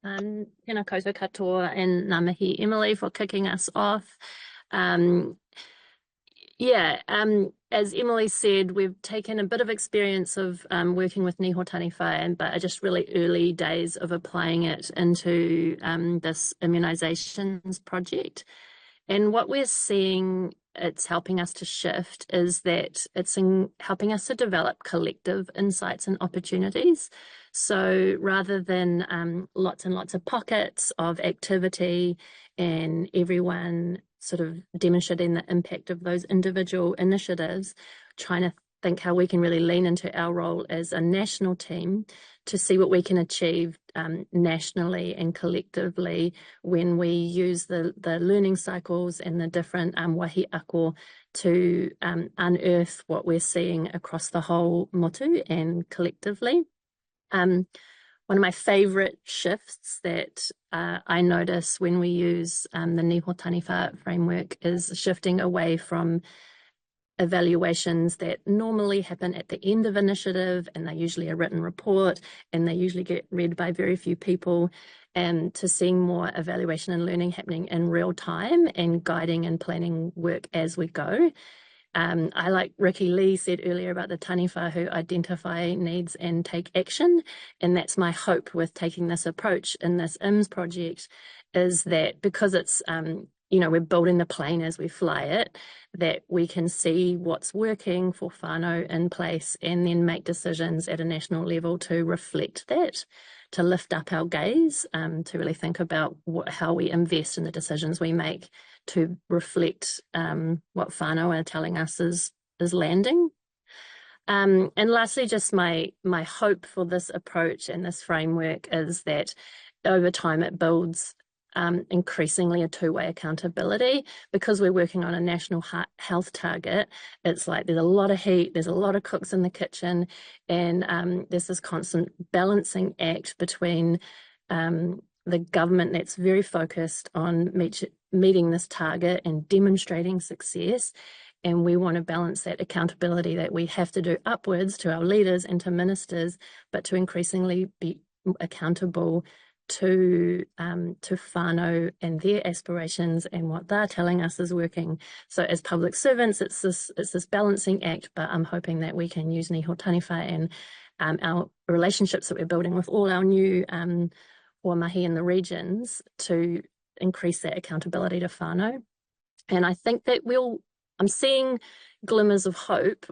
Tēnā koutou katoa, and ngā mihi, Emily, for kicking us off. Yeah, as Emily said, we've taken a bit of experience of working with Niho Taniwha, but are just really early days of applying it into this immunisations project. And what we're seeing it's helping us to shift is that it's helping us to develop collective insights and opportunities. So rather than lots and lots of pockets of activity and everyone sort of demonstrating the impact of those individual initiatives, trying to think how we can really lean into our role as a national team to see what we can achieve nationally and collectively when we use the learning cycles and the different wahi ako to unearth what we're seeing across the whole motu and collectively. One of my favourite shifts that I notice when we use the Niho Taniwha framework is shifting away from evaluations that normally happen at the end of initiative, and they're usually a written report and they usually get read by very few people, and to seeing more evaluation and learning happening in real time and guiding and planning work as we go. I like Riki-Lee said earlier about the taniwha who identify needs and take action, and that's my hope with taking this approach in this IMS project, is that because it's we're building the plane as we fly it, that we can see what's working for whānau in place and then make decisions at a national level to reflect that, to lift up our gaze, to really think about how we invest in the decisions we make to reflect what whānau are telling us is landing. And lastly, just my hope for this approach and this framework is that over time it builds increasingly a two-way accountability. Because we're working on a national health target, it's like there's a lot of heat, there's a lot of cooks in the kitchen, and there's this constant balancing act between the government that's very focused on meeting this target and demonstrating success, and we want to balance that accountability that we have to do upwards to our leaders and to ministers, but to increasingly be accountable to whānau and their aspirations and what they're telling us is working. So as public servants, it's this balancing act, but I'm hoping that we can use Niho Taniwha and our relationships that we're building with all our new mahi in the regions to increase that accountability to whānau. And I think that I'm seeing glimmers of hope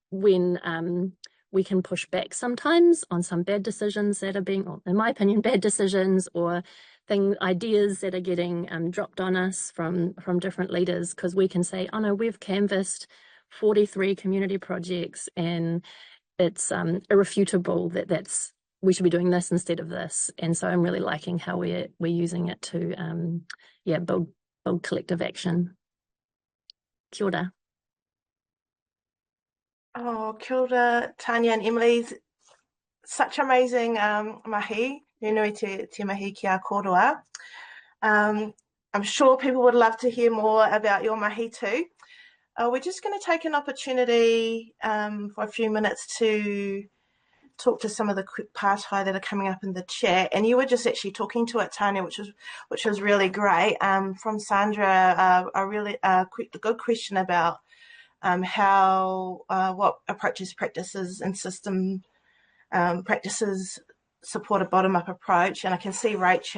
when we can push back sometimes on some bad decisions that are being, in my opinion, bad decisions, or ideas that are getting dropped on us from different leaders, because we can say, oh no, we've canvassed 43 community projects and it's irrefutable that we should be doing this instead of this. And so I'm really liking how we're using it to build collective action. Kia ora. Oh, kia ora, Tanya and Emily. Such amazing mahi. Nui te mahi ki a kōrero. I'm sure people would love to hear more about your mahi too. We're just going to take an opportunity for a few minutes to talk to some of the quick pārtai that are coming up in the chat. And you were just actually talking to it, Tanya, which was really great. From Sandra, a good question about what approaches, practices and system practices support a bottom-up approach. And I can see Rach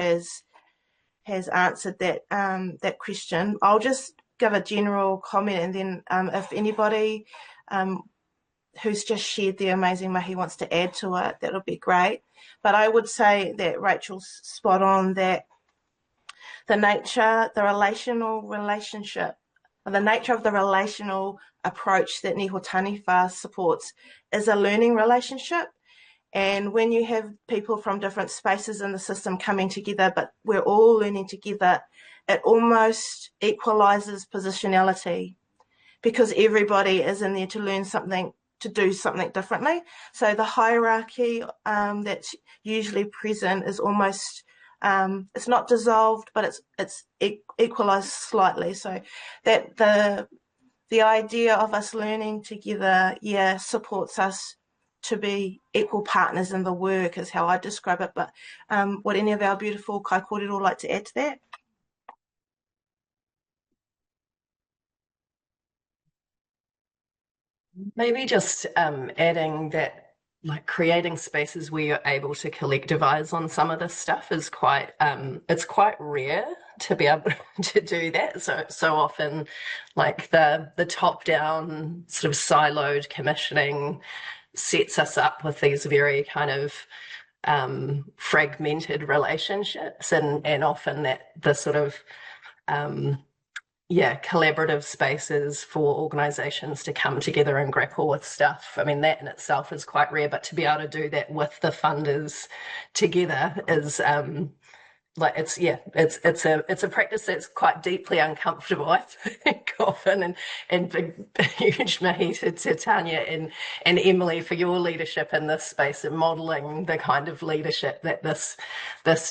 has answered that question. I'll just give a general comment, and then if anybody who's just shared their amazing mahi wants to add to it, that'll be great. But I would say that Rachel's spot on, that the nature of the relational approach that Niho Taniwha supports is a learning relationship. And when you have people from different spaces in the system coming together, but we're all learning together, it almost equalizes positionality, because everybody is in there to learn something, to do something differently. So the hierarchy that's usually present is almost, it's not dissolved, but it's equalized slightly. So that the idea of us learning together, supports us to be equal partners in the work, is how I describe it. But would any of our beautiful Kaikōrero like to add to that? Maybe just adding that, like, creating spaces where you're able to collectivize on some of this stuff is quite it's quite rare to be able to do that. So often, like, the top down sort of siloed commissioning sets us up with these very kind of fragmented relationships, and often that the sort of collaborative spaces for organizations to come together and grapple with stuff. I mean, that in itself is quite rare, but to be able to do that with the funders together is it's a practice that's quite deeply uncomfortable, I think, often, and big huge mihi to Tanya and Emily for your leadership in this space and modelling the kind of leadership that this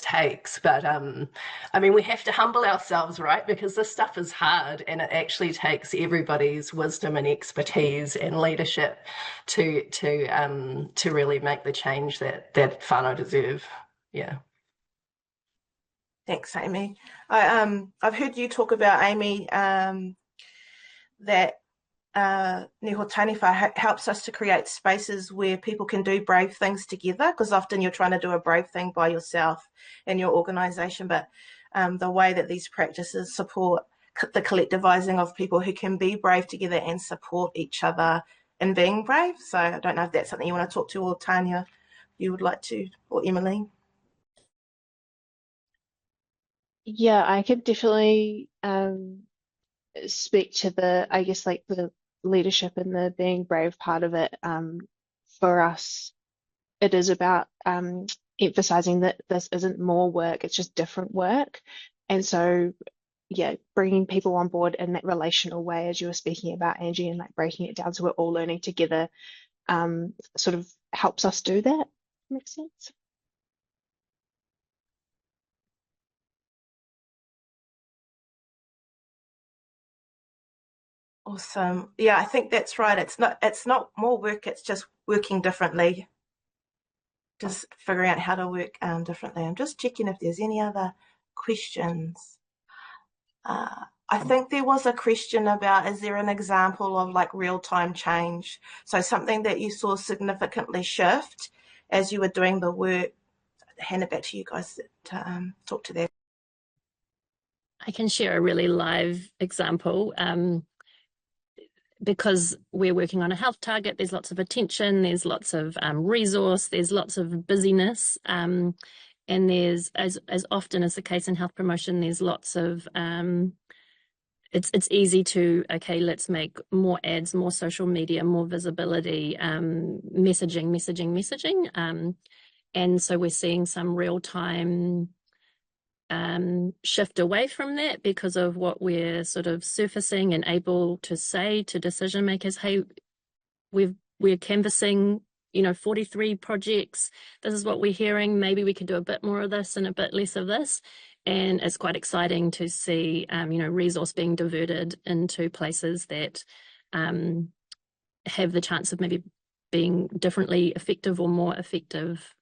takes. But I mean, we have to humble ourselves, right? Because this stuff is hard, and it actually takes everybody's wisdom and expertise and leadership to really make the change that whānau deserve. Yeah. Thanks, Amy. I've heard you talk about, Amy, that Niho Taniwha helps us to create spaces where people can do brave things together, because often you're trying to do a brave thing by yourself in your organisation, but the way that these practices support the collectivising of people who can be brave together and support each other in being brave. So I don't know if that's something you want to talk to, or Tanya, you would like to, or Emily. Yeah, I could definitely speak to the, I guess, like the leadership and the being brave part of it. For us, it is about emphasizing that this isn't more work, it's just different work. And so, yeah, bringing people on board in that relational way, as you were speaking about, Angie, and like breaking it down so we're all learning together, sort of helps us do that. Makes sense? Awesome. Yeah, I think that's right. It's not more work, it's just working differently. Just figuring out how to work differently. I'm just checking if there's any other questions. I think there was a question about, is there an example of like real-time change? So something that you saw significantly shift as you were doing the work. I'll hand it back to you guys to talk to that. I can share a really live example. Because we're working on a health target, there's lots of attention, there's lots of resource, there's lots of busyness, and there's, as often as the case in health promotion, there's lots of, it's easy to, okay, let's make more ads, more social media, more visibility, messaging. And so we're seeing some real-time shift away from that because of what we're sort of surfacing and able to say to decision makers, hey, we're canvassing, 43 projects. This is what we're hearing. Maybe we could do a bit more of this and a bit less of this. And it's quite exciting to see, resource being diverted into places that have the chance of maybe being differently effective or more effective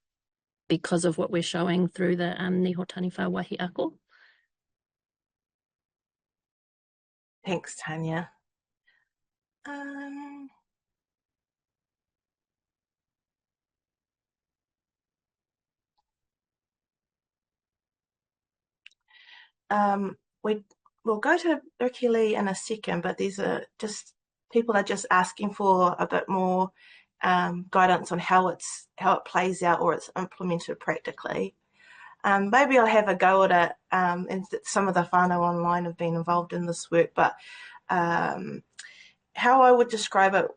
because of what we're showing through the Niho Taniwha wahi ako. Thanks, Tanya. We'll go to Riki-Lee in a second, but people are just asking for a bit more guidance on how it plays out or it's implemented practically. Maybe I'll have a go at it, and some of the whānau online have been involved in this work, but how I would describe it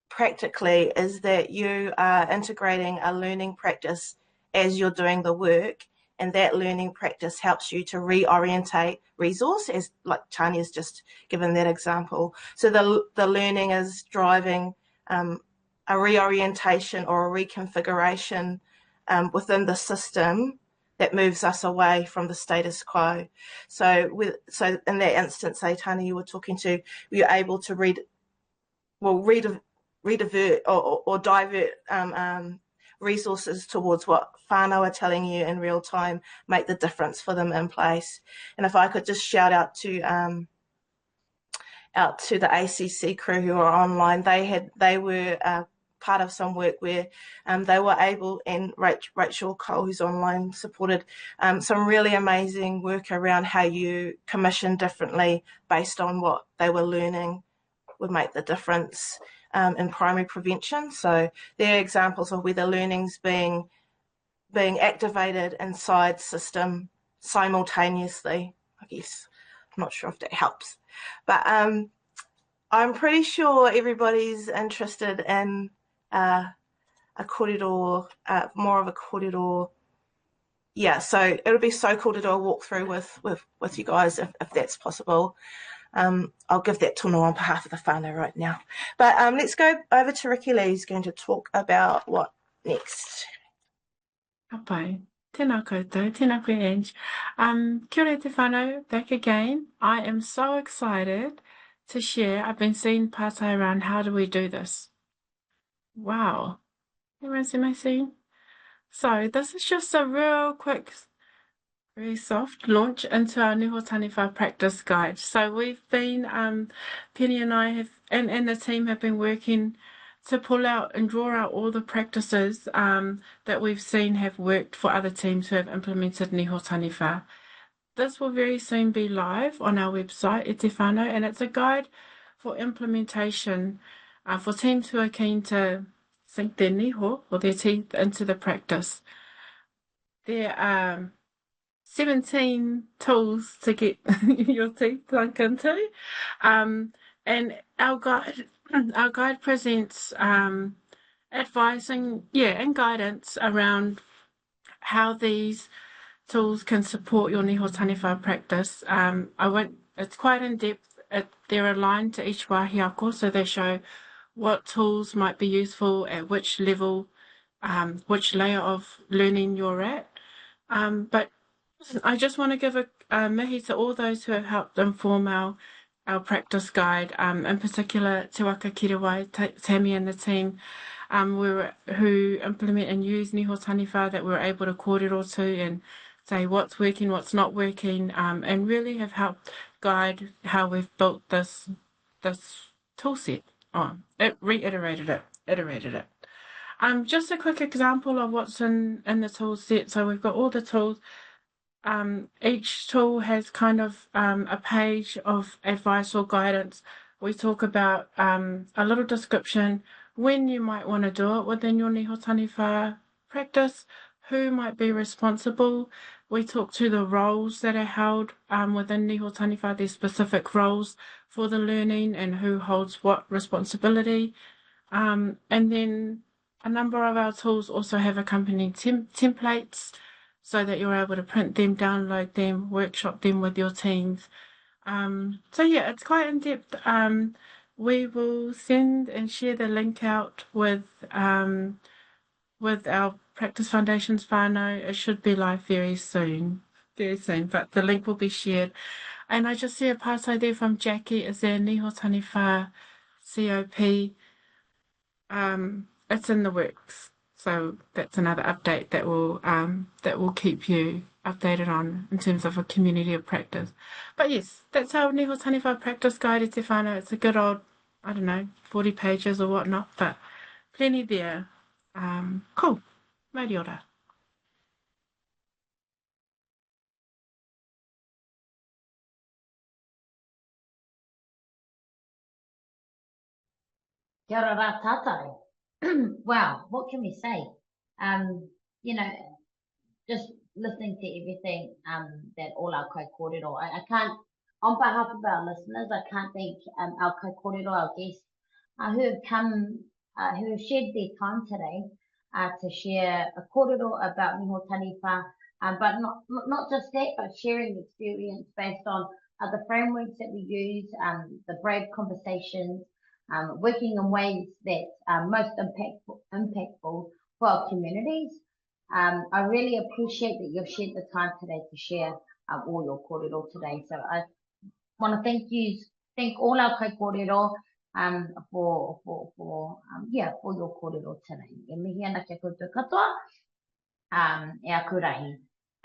practically is that you are integrating a learning practice as you're doing the work, and that learning practice helps you to reorientate resource, as like Tanya's just given that example. So the learning is driving a reorientation or a reconfiguration within the system that moves us away from the status quo. So in that instance, say, Tanya, you were talking to, you're able to redivert or divert resources towards what whānau are telling you in real time, make the difference for them in place. And if I could just shout out to out to the ACC crew who are online. They were part of some work where they were able, and Rachel Cole, who's online, supported some really amazing work around how you commission differently based on what they were learning would make the difference in primary prevention. So they're examples of where the learning's being activated inside system simultaneously, I guess. I'm not sure if that helps. But I'm pretty sure everybody's interested in a kōrero, more of a kōrero. Yeah, so it'll be so cool to do a walkthrough with you guys if that's possible. I'll give that tono on behalf of the whānau right now. But let's go over to Riki-Lee, who's going to talk about what next. Hapai. Tēnā koutou, tēnā koe Ange. Kia ora te whānau, back again. I am so excited to share. I've been seeing pātai around how do we do this. Wow. Everyone see my scene? So this is just a real quick, very soft launch into our Niho Taniwha practice guide. So we've been, Penny and I have, and the team have been working to pull out and draw out all the practices that we've seen have worked for other teams who have implemented Niho Taniwha. This will very soon be live on our website, E Te Whānau, and it's a guide for implementation for teams who are keen to sink their niho or their teeth into the practice. There are 17 tools to get your teeth sunk into, and our guide presents advice and guidance around how these tools can support your Niho Taniwha practice. It's quite in depth. They're aligned to each wāhi, so they show what tools might be useful at which level, which layer of learning you're at. But I just want to give a mihi to all those who have helped inform our practice guide, in particular Te Waka Kirewai, Tammy and the team who implement and use Niho Taniwha, that we're able to kōrero to and say what's working, what's not working, and really have helped guide how we've built this tool set. It iterated it. Just a quick example of what's in the tool set. So we've got all the tools. Each tool has kind of a page of advice or guidance. We talk about a little description, when you might want to do it within your Niho Taniwha practice, who might be responsible. We talk to the roles that are held within Niho Taniwha, their specific roles for the learning and who holds what responsibility. And then a number of our tools also have accompanying templates so that you're able to print them, download them, workshop them with your teams. So yeah, it's quite in depth. We will send and share the link out with our Practice Foundations whānau. It should be live very soon, but the link will be shared. And I just see a pātai there from Jackie. Is there Niho Taniwha COP? It's in the works. So that's another update that will keep you updated on in terms of a community of practice. But yes, that's our Niho Taniwha practice guide, E Te Whānau. It's a good old, 40 pages or whatnot, but plenty there. Cool. Mauri ora. Kia ora rā tātou. Wow, what can we say? Just listening to everything that all our Kaikōrero, I can't, on behalf of our listeners, I can't thank our Kaikōrero, our guests, who have come, who have shared their time today to share a kōrero about Niho Taniwha, but not just that, but sharing experience based on the frameworks that we use, the brave conversations, working in ways that are most impactful for our communities. I really appreciate that you've shared the time today to share all your kōrero today. So I want to thank all our Kaikōrero for your kōrero today. E mihi ana kia koutou katoa, e a kurahi.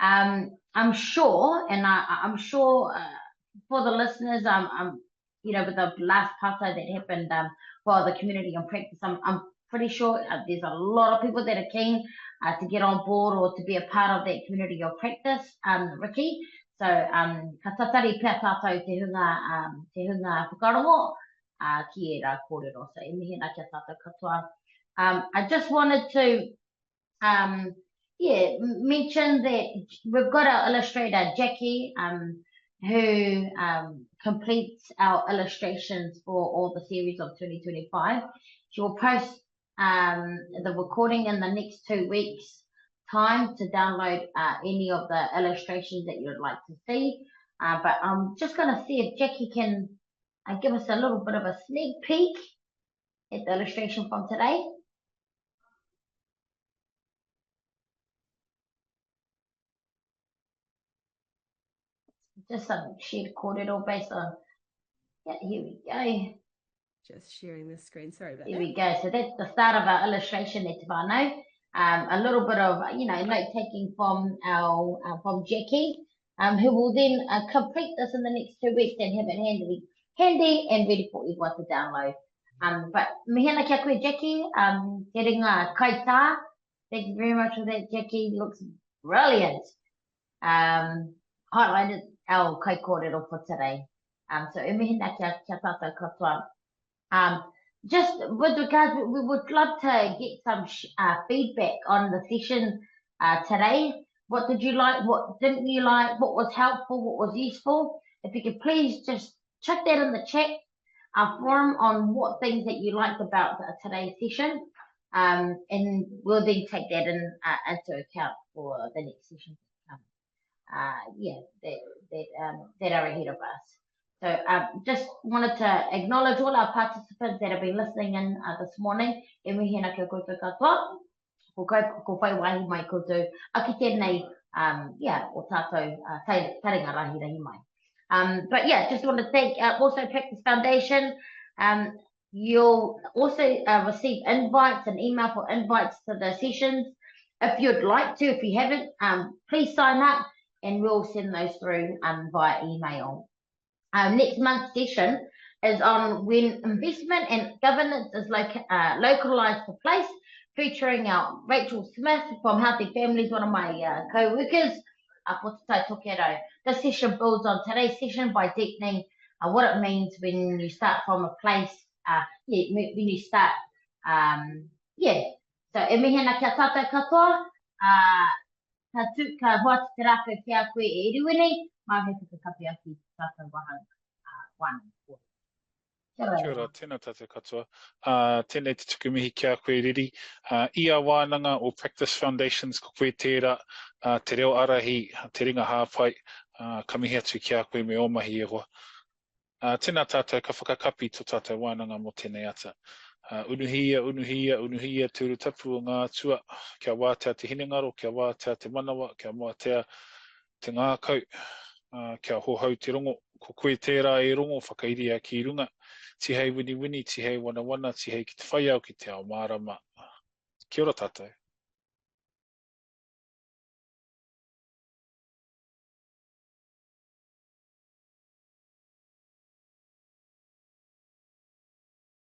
I'm sure, and I'm sure for the listeners, you know, with the last pata that happened for the community on practice, I'm pretty sure there's a lot of people that are keen to get on board or to be a part of that community of practice, Riki. So, ka tatari pia tātou te hunga whakarongo ki e rā kōrero. So, e mihi nā kia tātou katoa. I just wanted to mention that we've got our illustrator, Jackie, who completes our illustrations for all the series of 2025. She will post the recording in the next 2 weeks' time to download any of the illustrations that you'd like to see. But I'm just going to see if Jackie can give us a little bit of a sneak peek at the illustration from today. Just some shared kōrero based on, here we go. Just sharing the screen, sorry about that. Here we go. So that's the start of our illustration at whānau. A little bit of, note taking from from Jackie, who will then complete this in the next 2 weeks and have it handy and ready for everyone to download. But mihena kia koe, Jackie, getting a kaita. Thank you very much for that, Jackie. Looks brilliant. Highlighted our Kaikōrero for today. So e mihena kia tātou katoa. Just with regards, we would love to get some feedback on the session today. What did you like? What didn't you like? What was helpful? What was useful? If you could please just chuck that in the chat forum on what things that you liked about today's session, and we'll then take that into account for the next session to come. That are ahead of us. So just wanted to acknowledge all our participants that have been listening in this morning. E mihi na kia koutou katoa. Ko whai wahi mai koutou. Aki tēnei, o tātou taringa rahi mai. But yeah, just want to thank also Practice Foundation. You'll also receive invites, an email for invites to the sessions. If you'd like to, if you haven't, please sign up and we'll send those through via email. Next month's session is on when investment and governance is localized to place, featuring our Rachel Smith from Healthy Families, one of my co-workers, for Te Tokero. This session builds on today's session by deepening what it means when you start from a place, when you start, So, e mihi na kia tātou katoa, ka Whatu te rāpeu kia koe e Eruini, mā he Whakakapi aki tātou wānanga. Kia ora, tēnā tātou katoa. Tēnei te tuku mihi kia koe riri. Ia wānanga o Practice Foundations ko koe tērā, te reo arahi, te ringa hāpai, ka mihi atu kia koe me omahi e hoa. Tēnā tātou ka whakakapi tō tātou wānanga mo tēnei ata. Unuhia, tūru tapu o ngā tua, kia wātea te hinengaro, kia wātea te manawa, kia wātea te ngākau, kia hohau te rongo, ko koe tērā e rongo, whakairia ki runga, tihei wini, tihei wana, tihei ki te whaiau ki te ao mārama. Kia ora tātou.